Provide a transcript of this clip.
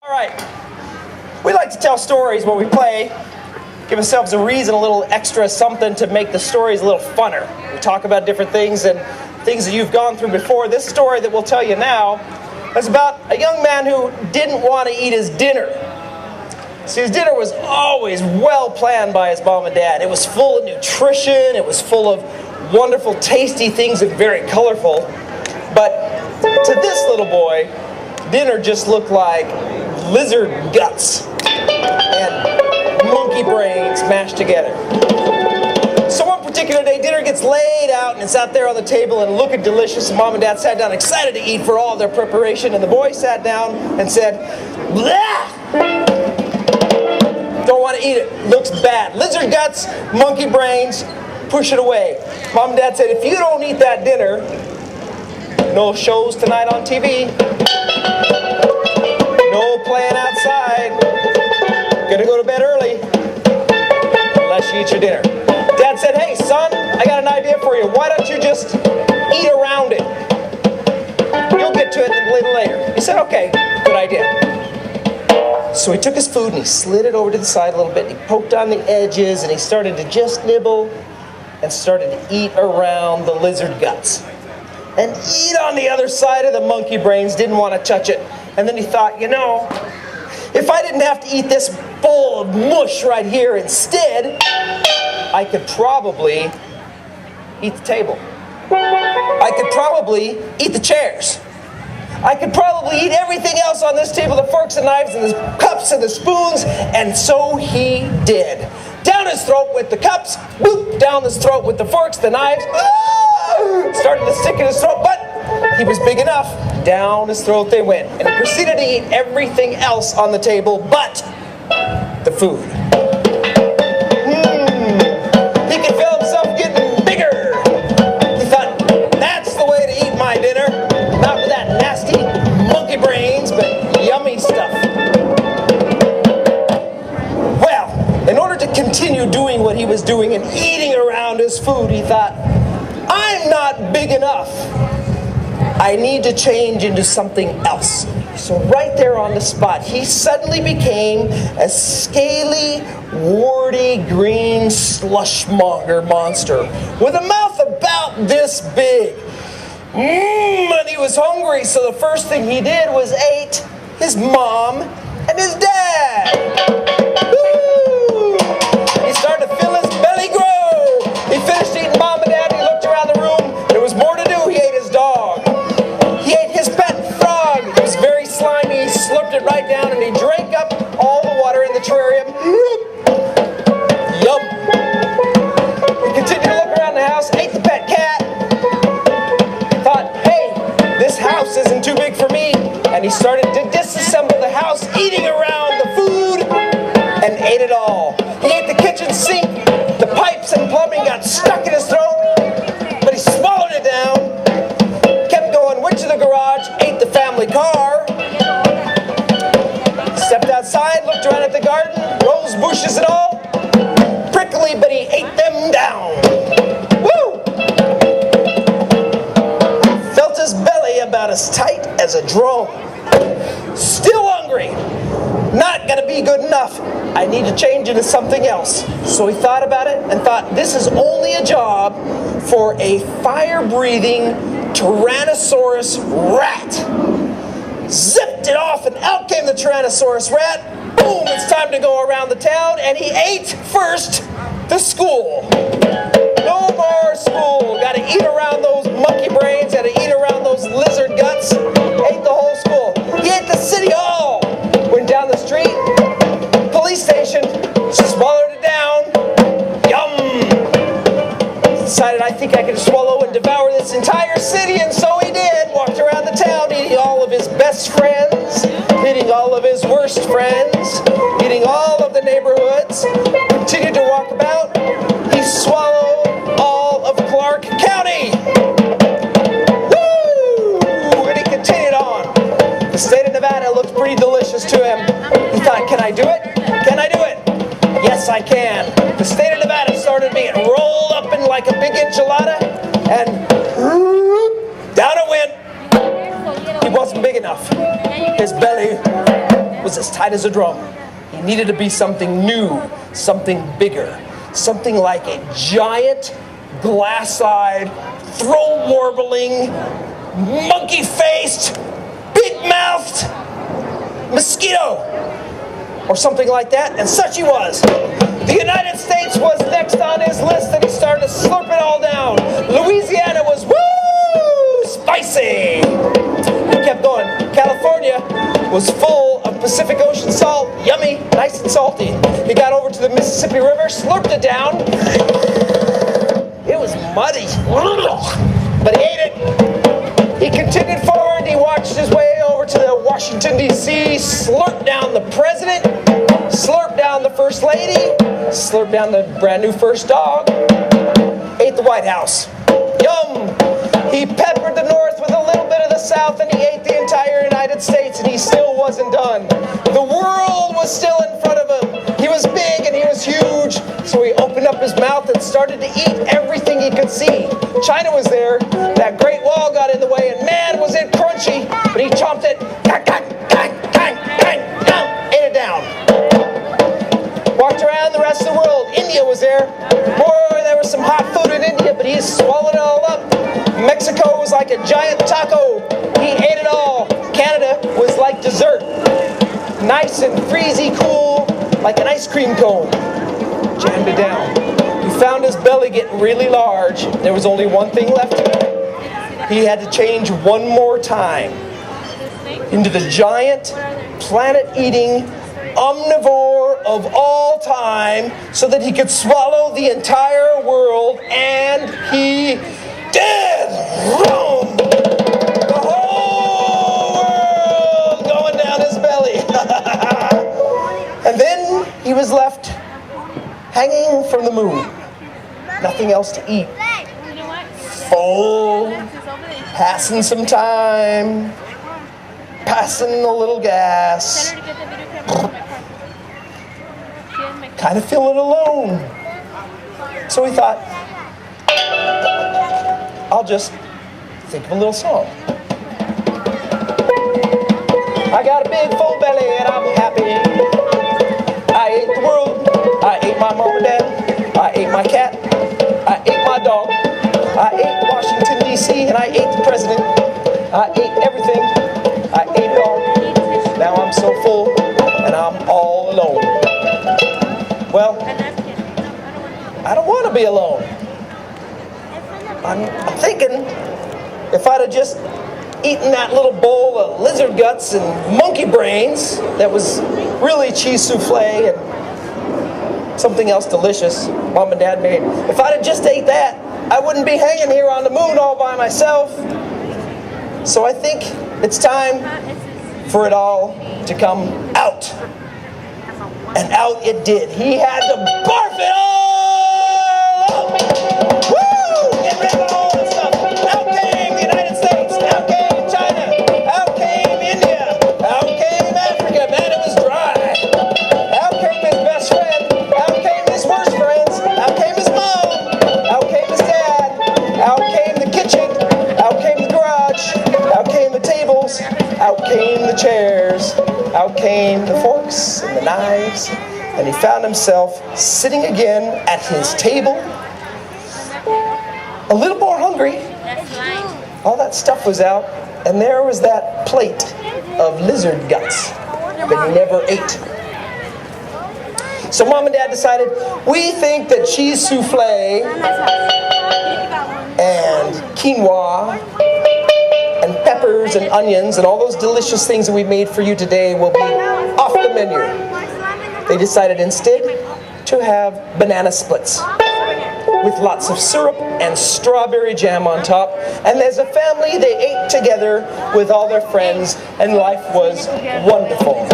All right, we like to tell stories when we play, give ourselves a reason, a little extra something to make the stories a little funner. We talk about different things and things that you've gone through before. This story that we'll tell you now is about a young man who didn't want to eat his dinner. See, his dinner was always well planned by his mom and dad. It was full of nutrition, it was full of wonderful, tasty things and very colorful. But to this little boy, dinner just looked like lizard guts and monkey brains mashed together. So one particular day, dinner gets laid out and it's out there on the table and looking delicious. And mom and dad sat down excited to eat for all their preparation. And the boy sat down and said, "Blah! Don't want to eat it. Looks bad. Lizard guts, monkey brains, push it away." Mom and dad said, "If you don't eat that dinner, no shows tonight on TV. No playing outside. Gonna go to bed early unless you eat your dinner." Dad said, "Hey son, I got an idea for you. Why don't you just eat around it? You'll get to it a little later." He said, "Okay, good idea." So he took his food and he slid it over to the side a little bit. He poked on the edges and he started to just nibble and started to eat around the lizard guts. And eat on the other side of the monkey brains, didn't want to touch it. And then he thought, you know, if I didn't have to eat this bowl of mush right here instead, I could probably eat the table. I could probably eat the chairs. I could probably eat everything else on this table, the forks and knives and the cups and the spoons, and so he did. Down his throat with the cups, boop, down his throat with the forks, the knives, started to stick in his throat, but he was big enough. Down his throat they went, and he proceeded to eat everything else on the table but the food. He could feel himself getting bigger. He thought, that's the way to eat my dinner. Not with that nasty monkey brains, but yummy stuff. Well, in order to continue doing what he was doing and eating around his food, he thought, I'm not big enough. I need to change into something else. So right there on the spot, he suddenly became a scaly, warty, green slushmonger monster with a mouth about this big. And he was hungry, so the first thing he did was ate his mom and his dad. Woo! He started to feel his belly grow. He finished eating mom and dad, and he looked around the room. There was more to do. He ate his dog. He ate his pet frog. It was very slimy. He slurped it right down, and he drank up all the water in the terrarium. Yum. He continued to look around the house, ate the pet cat. Thought, hey, this house isn't too big for me. And he started to disassemble the house, eating around the food, and ate it all. He ate the kitchen sink. The pipes and plumbing got stuck in his throat, but he swallowed it down, kept going, went to the garage, ate the family car, stepped outside, looked around at the garden, rose bushes and all, prickly, but he ate them down. Woo! Felt his belly about as tight as a drum. Still hungry. Not gonna be good enough. I need to change into something else. So he thought about it and thought, this is only a job for a fire-breathing Tyrannosaurus rat. Zipped it off and out came the Tyrannosaurus rat. Boom, it's time to go around the town, and he ate first the school. No more school. Gotta eat around those monkey brains, gotta eat around those lizard guts. Ate the whole school. He ate the city hall. Went down the street, police station, swallowed it down. Yum! Decided, I think I can swallow and devour this entire city, and so he did. Walked around the town, eating all of his best friends, eating all of his worst friends, eating all of the neighborhoods. Continued to walk about. He swallowed all of Clark County. Woo! And he continued on. The state of Nevada looked pretty delicious to him. He thought, can I do it? Can I do it? Yes, I can. The state of Nevada started being rolled up in like a big enchilada, and down it went. He wasn't big enough. His belly was as tight as a drum. He needed to be something new, something bigger, something like a giant, glass-eyed, throat-warbling, monkey-faced, big-mouthed mosquito, or something like that, and such he was. The United States was next on his list, and he started to slurp it all down. Louisiana was, woo, spicy. He kept going. California was full of Pacific Ocean salt, yummy, nice and salty. He got over to the Mississippi River, slurped it down. It was muddy, but he ate it. He continued forward, he watched his way over to the Washington, D.C., slurped down the president, slurped down the first lady, slurped down the brand new first dog, ate the White House. Yum! He peppered the North with a little bit of the South, and he ate the entire United States, and he still wasn't done. The world was still in front of him. He was big and he was huge, so he opened up his mouth and started to eat everything he could see. China was there. That Great Wall got in the way, and man, was it crunchy, but he chomped it, ate it down. Walked around the rest of the world. India was there. Boy, there was some hot food in India, but he swallowed it all up. Mexico was like a giant taco. He ate it all. Canada was like dessert. Nice and freezy cool, like an ice cream cone. Jammed it down. He found his belly getting really large. There was only one thing left to do. He had to change one more time into the giant, planet-eating omnivore of all time so that he could swallow the entire world, and he did! Boom! The whole world going down his belly. And then he was left hanging from the moon. Nothing else to eat. Full, passing some time, passing a little gas. Kind of feeling alone. So he thought, I'll just think of a little song. I got a big full belly and I'm happy. I ate the world. I ate my mom and dad. I ate my cat. I ate my dog. I ate Washington, D.C. and I ate the president. I ate everything. I ate it all. Now I'm so full and I'm all alone. Well, I don't want to be alone. I'm thinking if I'd have just eaten that little bowl of lizard guts and monkey brains that was really cheese souffle and something else delicious Mom and Dad made, if I'd have just ate that, I wouldn't be hanging here on the moon all by myself. So I think it's time for it all to come out. And out it did. He had to barf it all out. Woo! Get rid of all this stuff. Out came the United States. Out came China. Out came India. Out came Africa. Man, it was dry. Out came his best friend. Out came his worst friends. Out came his mom. Out came his dad. Out came the kitchen. Out came the garage. Out came the tables. Out came the chairs. Out came the forks and the knives, and he found himself sitting again at his table, a little more hungry. All that stuff was out, and there was that plate of lizard guts that he never ate. So Mom and Dad decided, we think that cheese souffle and quinoa and peppers and onions and all those delicious things that we made for you today will be off the menu. They decided instead to have banana splits with lots of syrup and strawberry jam on top. And as a family, they ate together with all their friends, and life was wonderful.